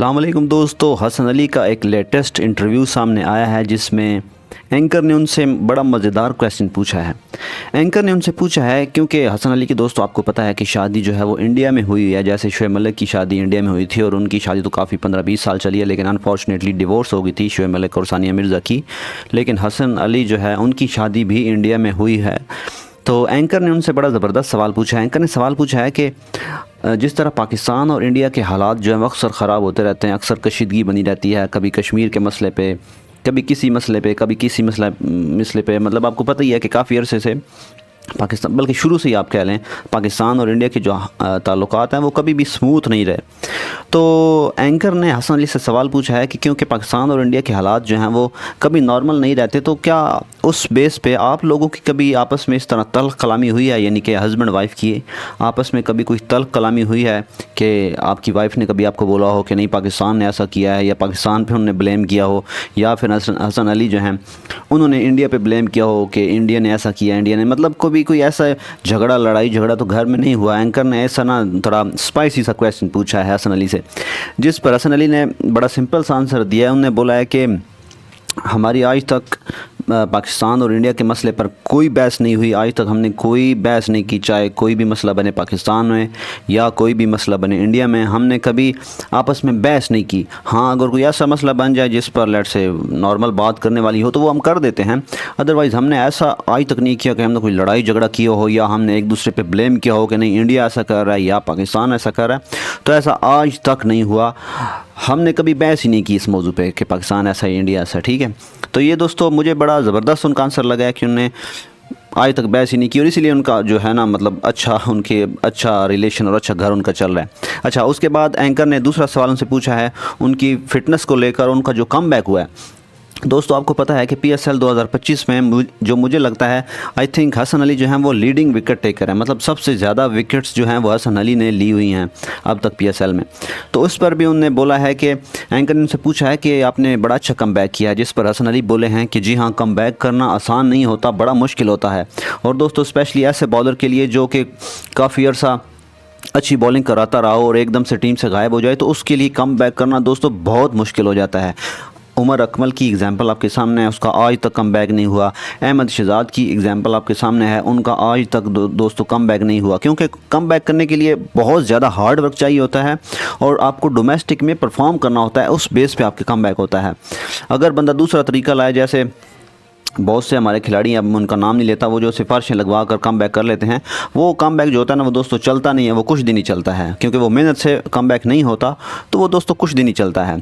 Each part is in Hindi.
अस्सलाम वालेकुम दोस्तों, हसन अली का एक लेटेस्ट इंटरव्यू सामने आया है जिसमें एंकर ने उनसे बड़ा मज़ेदार क्वेश्चन पूछा है। एंकर ने उनसे पूछा है क्योंकि हसन अली की दोस्तों आपको पता है कि शादी जो है वो इंडिया में हुई है। जैसे शोएब मलिक की शादी इंडिया में हुई थी और उनकी शादी तो काफ़ी 15-20 साल चली है, लेकिन अनफॉर्चुनेटली डिवोर्स हो गई थी शोएब मलिक और सानिया मिर्ज़ा की। लेकिन हसन अली जो है उनकी शादी भी इंडिया में हुई है। तो एंकर ने उनसे बड़ा ज़बरदस्त सवाल पूछा है। एंकर ने सवाल पूछा है कि जिस तरह पाकिस्तान और इंडिया के हालात जो हैं अक्सर ख़राब होते रहते हैं, अक्सर कशीदगी बनी रहती है, कभी कश्मीर के मसले पे, कभी किसी मसले पे, कभी किसी मसले पे, मतलब आपको पता ही है कि काफ़ी अरसे से पाकिस्तान, बल्कि शुरू से ही आप कह लें, पाकिस्तान और इंडिया के जो ताल्लुकात हैं वो कभी भी स्मूथ नहीं रहे। तो एंकर ने हसन अली से सवाल पूछा है कि क्योंकि पाकिस्तान और इंडिया के हालात जो हैं वो कभी नॉर्मल नहीं रहते, तो क्या उस बेस पे आप लोगों की कभी आपस में इस तरह तल्ख कलामी हुई है, यानी कि हस्बैंड वाइफ की आपस में कभी कोई तल्ख कलामी हुई है कि आपकी वाइफ ने कभी आपको बोला हो कि नहीं पाकिस्तान ने ऐसा किया है, या पाकिस्तान पे उन्होंने ब्लेम किया हो, या फिर हसन अली जो हैं उन्होंने इंडिया पे ब्लेम किया हो कि इंडिया ने ऐसा किया, इंडिया ने, मतलब कोई ऐसा झगड़ा, लड़ाई झगड़ा तो घर में नहीं हुआ। एंकर ने ऐसा ना थोड़ा स्पाइसी सा क्वेश्चन पूछा है हसन अली से, जिस पर हसन अली ने बड़ा सिंपल सा आंसर दिया है। उन्होंने बोला है कि हमारी आज तक पाकिस्तान और इंडिया के मसले पर कोई बहस नहीं हुई। आज तक हमने कोई बहस नहीं की, चाहे कोई भी मसला बने पाकिस्तान में या कोई भी मसला बने इंडिया में, हमने कभी आपस में बहस नहीं की। हाँ, अगर कोई ऐसा मसला बन जाए जिस पर लेट से नॉर्मल बात करने वाली हो तो वो हम कर देते हैं, अदरवाइज़ हमने ऐसा आज तक नहीं किया कि हमने कोई लड़ाई झगड़ा किया हो या हमने एक दूसरे पर ब्लेम किया हो कि नहीं इंडिया ऐसा कर रहा है या पाकिस्तान ऐसा कर रहा है। तो ऐसा आज तक नहीं हुआ। हमने कभी बहस ही नहीं की इस मौजू पे कि पाकिस्तान ऐसा है, इंडिया ऐसा, ठीक है। तो ये दोस्तों मुझे बड़ा ज़बरदस्त उनका आंसर लगा है कि उन्होंने आज तक बहस ही नहीं की और इसीलिए उनका जो है ना, मतलब अच्छा रिलेशन और अच्छा घर उनका चल रहा है। अच्छा, उसके बाद एंकर ने दूसरा सवाल उनसे पूछा है उनकी फ़िटनेस को लेकर, उनका जो कम बैक हुआ है। दोस्तों आपको पता है कि PSL 2025 में जो मुझे लगता है, आई थिंक हसन अली जो हैं वो लीडिंग विकेट टेकर है, मतलब सबसे ज़्यादा विकेट्स जो हैं वो हसन अली ने ली हुई हैं अब तक PSL में। तो उस पर भी उन्होंने बोला है कि एंकर ने उनसे पूछा है कि आपने बड़ा अच्छा कम बैक किया है, जिस पर हसन अली बोले हैं कि जी हाँ, कम बैक करना आसान नहीं होता, बड़ा मुश्किल होता है। और दोस्तों स्पेशली ऐसे बॉलर के लिए जो कि काफ़ी अर्सा अच्छी बॉलिंग कराता रहा हो और एकदम से टीम से गायब हो जाए, तो उसके लिए कम बैक करना दोस्तों बहुत मुश्किल हो जाता है। उमर अकमल की एग्ज़ाम्पल आपके सामने है, उसका आज तक कम बैक नहीं हुआ। अहमद शहजाद की एग्ज़ाम्पल आपके सामने है, उनका आज तक दोस्तों कम बैक नहीं हुआ, क्योंकि कम बैक करने के लिए बहुत ज़्यादा हार्ड वर्क चाहिए होता है और आपको डोमेस्टिक में परफॉर्म करना होता है, उस बेस पे आपके कम बैक होता है। अगर बंदा दूसरा तरीका लाए, जैसे बहुत से हमारे खिलाड़ी, अब उनका नाम नहीं लेता, वो जो सिफारिशें लगवा कर कम बैक कर लेते हैं, वो कम बैक जो होता है ना वो दोस्तों चलता नहीं है, वो कुछ दिन ही चलता है, क्योंकि वो मेहनत से कम बैक नहीं होता, तो वो दोस्तों कुछ दिन ही चलता है।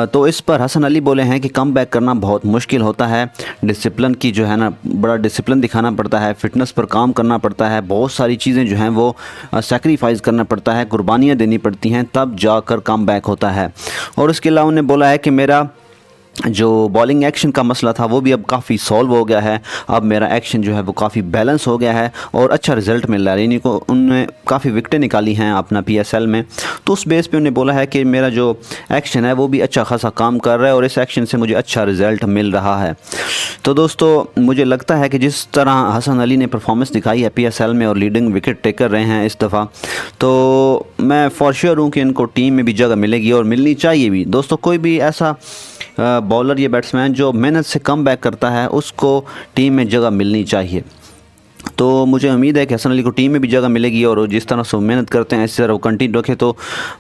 तो इस पर हसन अली बोले हैं कि कम बैक करना बहुत मुश्किल होता है, डिसिप्लिन की जो है ना, बड़ा डिसिप्लिन दिखाना पड़ता है, फ़िटनेस पर काम करना पड़ता है, बहुत सारी चीज़ें जो हैं वो सेक्रीफाइस करना पड़ता है, कुर्बानियाँ देनी पड़ती हैं, तब जाकर कम बैक होता है। और उसके अलावा उन्होंने बोला है कि मेरा जो बॉलिंग एक्शन का मसला था वो भी अब काफ़ी सॉल्व हो गया है, अब मेरा एक्शन जो है वो काफ़ी बैलेंस हो गया है और अच्छा रिज़ल्ट मिल रहा है, यानी को उन्होंने काफ़ी विकेटें निकाली हैं अपना PSL में। तो उस बेस पे उन्होंने बोला है कि मेरा जो एक्शन है वो भी अच्छा खासा काम कर रहा है और इस एक्शन से मुझे अच्छा रिज़ल्ट मिल रहा है। तो दोस्तों मुझे लगता है कि जिस तरह हसन अली ने परफॉर्मेंस दिखाई है PSL में और लीडिंग विकेट टेकर रहे हैं इस दफ़ा, तो मैं फॉर श्योर हूँ कि इनको टीम में भी जगह मिलेगी और मिलनी चाहिए भी। दोस्तों कोई भी ऐसा बॉलर या बैट्समैन जो मेहनत से कम बैक करता है उसको टीम में जगह मिलनी चाहिए। तो मुझे उम्मीद है कि हसन अली को टीम में भी जगह मिलेगी और जिस तरह से मेहनत करते हैं इसी तरह वो कंटिन्यू रखे तो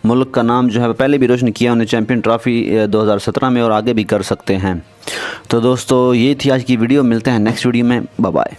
मुल्क का नाम जो है पहले भी रोशन किया उन्हें चैम्पियन ट्रॉफ़ी 2017 में और आगे भी कर सकते हैं। तो दोस्तों ये थी आज की वीडियो, मिलते हैं नेक्स्ट वीडियो में, बाय बाय।